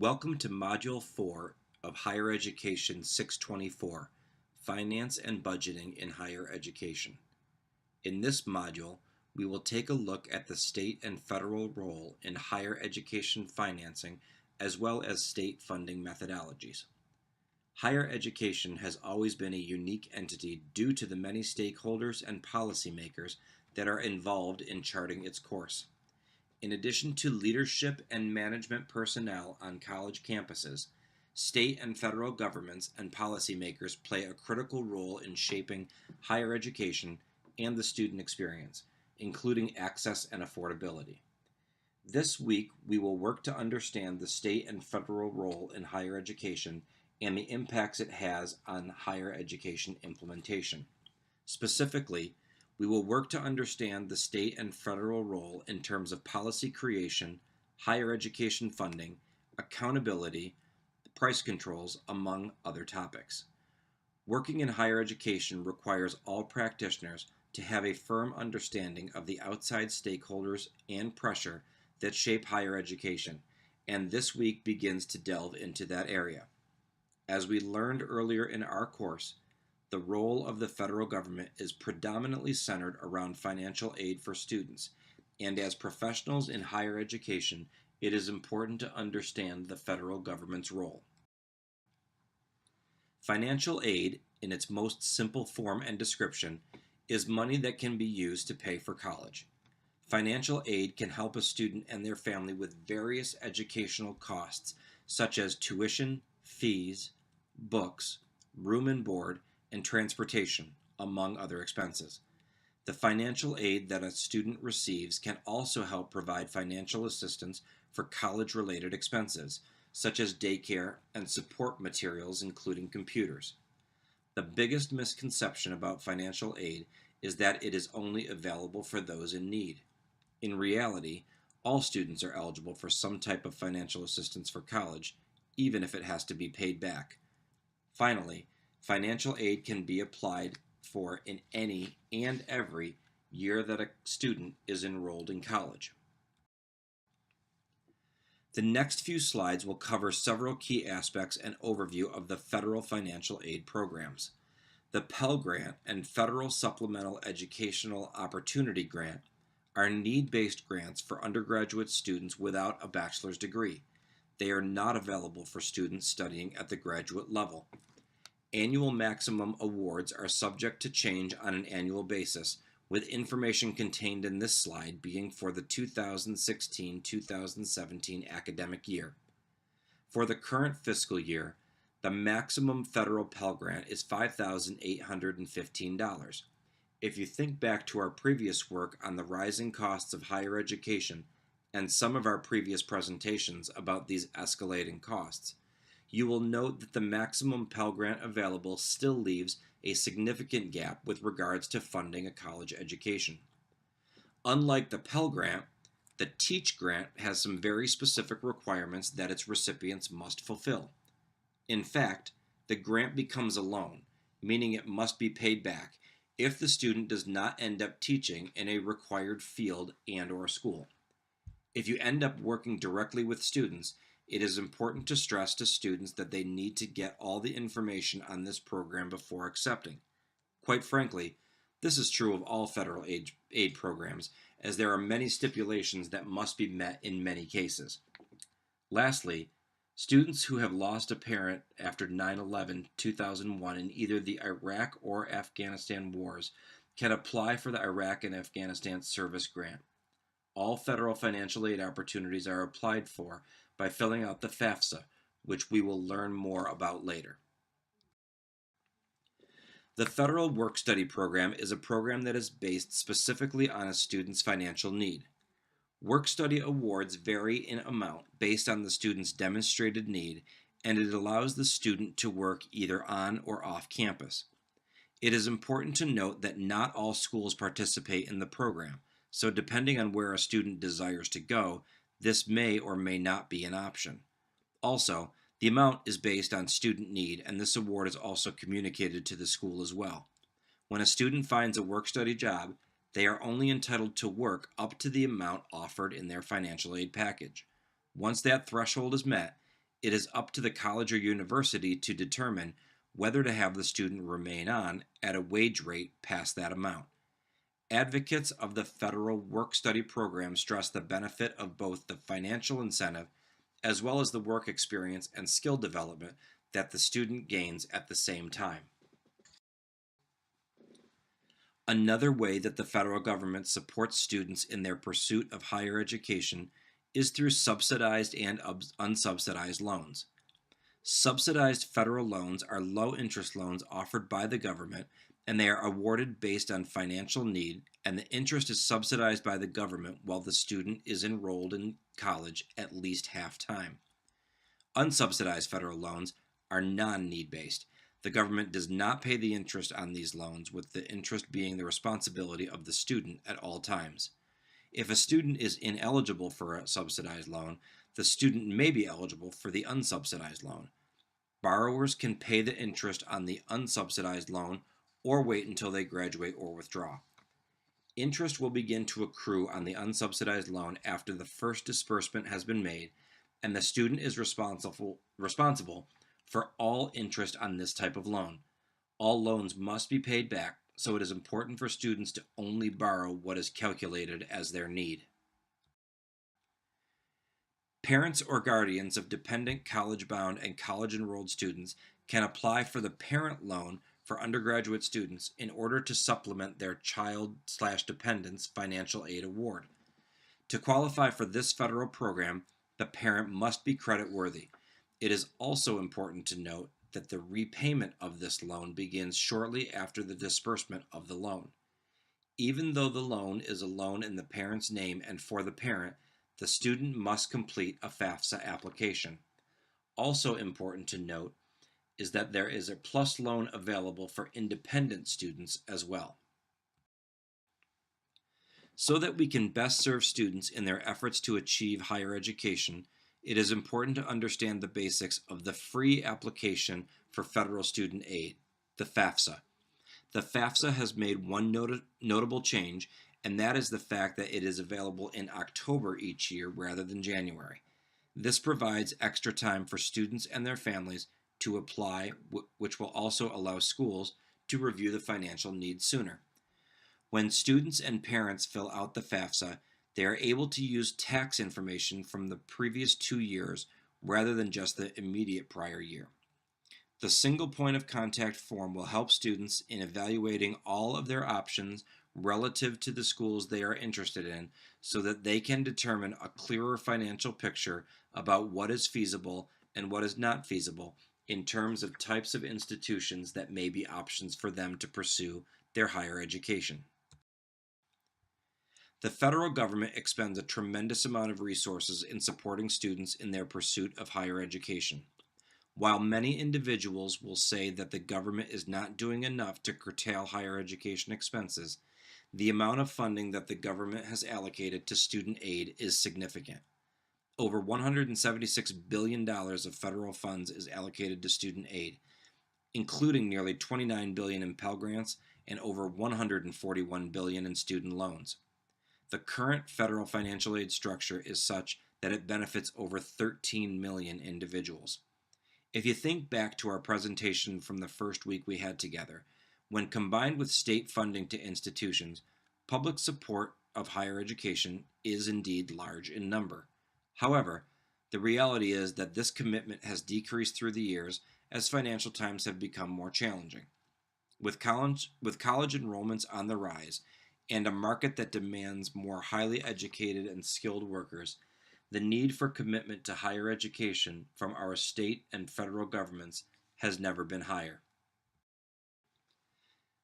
Welcome to Module 4 of Higher Education 624, Finance and Budgeting in Higher Education. In this module, we will take a look at the state and federal role in higher education financing as well as state funding methodologies. Higher education has always been a unique entity due to the many stakeholders and policymakers that are involved in charting its course. In addition to leadership and management personnel on college campuses, state and federal governments and policymakers play a critical role in shaping higher education and the student experience, including access and affordability. This week, we will work to understand the state and federal role in higher education and the impacts it has on higher education implementation. Specifically, we will work to understand the state and federal role in terms of policy creation, higher education funding, accountability, price controls, among other topics. Working in higher education requires all practitioners to have a firm understanding of the outside stakeholders and pressure that shape higher education, and this week begins to delve into that area. As we learned earlier in our course, the role of the federal government is predominantly centered around financial aid for students, and as professionals in higher education, it is important to understand the federal government's role. Financial aid, in its most simple form and description, is money that can be used to pay for college. Financial aid can help a student and their family with various educational costs, such as tuition, fees, books, room and board, and transportation, among other expenses. The financial aid that a student receives can also help provide financial assistance for college-related expenses, such as daycare and support materials including computers. The biggest misconception about financial aid is that it is only available for those in need. In reality, all students are eligible for some type of financial assistance for college, even if it has to be paid back. Finally, financial aid can be applied for in any and every year that a student is enrolled in college. The next few slides will cover several key aspects and overview of the federal financial aid programs. The Pell Grant and Federal Supplemental Educational Opportunity Grant are need-based grants for undergraduate students without a bachelor's degree. They are not available for students studying at the graduate level. Annual maximum awards are subject to change on an annual basis, with information contained in this slide being for the 2016-2017 academic year. For the current fiscal year, the maximum federal Pell Grant is $5,815. If you think back to our previous work on the rising costs of higher education and some of our previous presentations about these escalating costs, you will note that the maximum Pell Grant available still leaves a significant gap with regards to funding a college education. Unlike the Pell Grant, the Teach Grant has some very specific requirements that its recipients must fulfill. In fact, the grant becomes a loan, meaning it must be paid back if the student does not end up teaching in a required field and/or school. If you end up working directly with students, it is important to stress to students that they need to get all the information on this program before accepting. Quite frankly, this is true of all federal aid programs, as there are many stipulations that must be met in many cases. Lastly, students who have lost a parent after 9/11/2001 in either the Iraq or Afghanistan wars can apply for the Iraq and Afghanistan Service Grant. All federal financial aid opportunities are applied for by filling out the FAFSA, which we will learn more about later. The Federal Work-Study Program is a program that is based specifically on a student's financial need. Work-study awards vary in amount based on the student's demonstrated need, and it allows the student to work either on or off campus. It is important to note that not all schools participate in the program, so depending on where a student desires to go, this may or may not be an option. Also, the amount is based on student need, and this award is also communicated to the school as well. When a student finds a work-study job, they are only entitled to work up to the amount offered in their financial aid package. Once that threshold is met, It is up to the college or university to determine whether to have the student remain on at a wage rate past that amount. Advocates of the federal work study program stress the benefit of both the financial incentive as well as the work experience and skill development that the student gains at the same time. Another way that the federal government supports students in their pursuit of higher education is through subsidized and unsubsidized loans. Subsidized federal loans are low interest loans offered by the government, and they are awarded based on financial need, and the interest is subsidized by the government while the student is enrolled in college at least half time. Unsubsidized federal loans are non need based. The government does not pay the interest on these loans, with the interest being the responsibility of the student at all times. If a student is ineligible for a subsidized loan, the student may be eligible for the unsubsidized loan. Borrowers can pay the interest on the unsubsidized loan or wait until they graduate or withdraw. Interest will begin to accrue on the unsubsidized loan after the first disbursement has been made, and the student is responsible for all interest on this type of loan. All loans must be paid back, so it is important for students to only borrow what is calculated as their need. Parents or guardians of dependent college-bound and college-enrolled students can apply for the parent loan for undergraduate students in order to supplement their child/dependent's financial aid award. To qualify for this federal program, the parent must be creditworthy. It is also important to note that the repayment of this loan begins shortly after the disbursement of the loan. Even though the loan is a loan in the parent's name and for the parent, the student must complete a FAFSA application. Also important to note is that there is a PLUS loan available for independent students as well. So that we can best serve students in their efforts to achieve higher education, it is important to understand the basics of the free application for federal student aid, the FAFSA. The FAFSA has made one notable change, and that is the fact that it is available in October each year rather than January. This provides extra time for students and their families to apply, which will also allow schools to review the financial needs sooner. When students and parents fill out the FAFSA, they are able to use tax information from the previous 2 years rather than just the immediate prior year. The single point of contact form will help students in evaluating all of their options relative to the schools they are interested in so that they can determine a clearer financial picture about what is feasible and what is not feasible in terms of types of institutions that may be options for them to pursue their higher education. The federal government expends a tremendous amount of resources in supporting students in their pursuit of higher education. While many individuals will say that the government is not doing enough to curtail higher education expenses, the amount of funding that the government has allocated to student aid is significant. Over $176 billion of federal funds is allocated to student aid, including nearly $29 billion in Pell Grants and over $141 billion in student loans. The current federal financial aid structure is such that it benefits over 13 million individuals. If you think back to our presentation from the first week we had together, when combined with state funding to institutions, public support of higher education is indeed large in number. However, the reality is that this commitment has decreased through the years as financial times have become more challenging. With college enrollments on the rise and a market that demands more highly educated and skilled workers, the need for commitment to higher education from our state and federal governments has never been higher.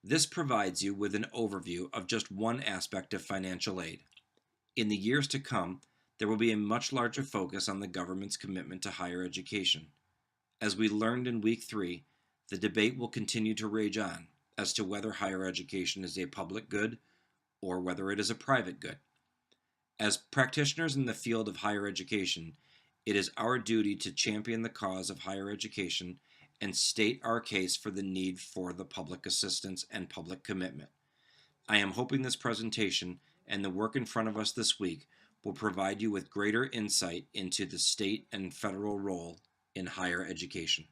This provides you with an overview of just one aspect of financial aid. In the years to come, there will be a much larger focus on the government's commitment to higher education. As we learned in week 3, the debate will continue to rage on as to whether higher education is a public good or whether it is a private good. As practitioners in the field of higher education, it is our duty to champion the cause of higher education and state our case for the need for the public assistance and public commitment. I am hoping this presentation and the work in front of us this week will provide you with greater insight into the state and federal role of higher education. in higher education.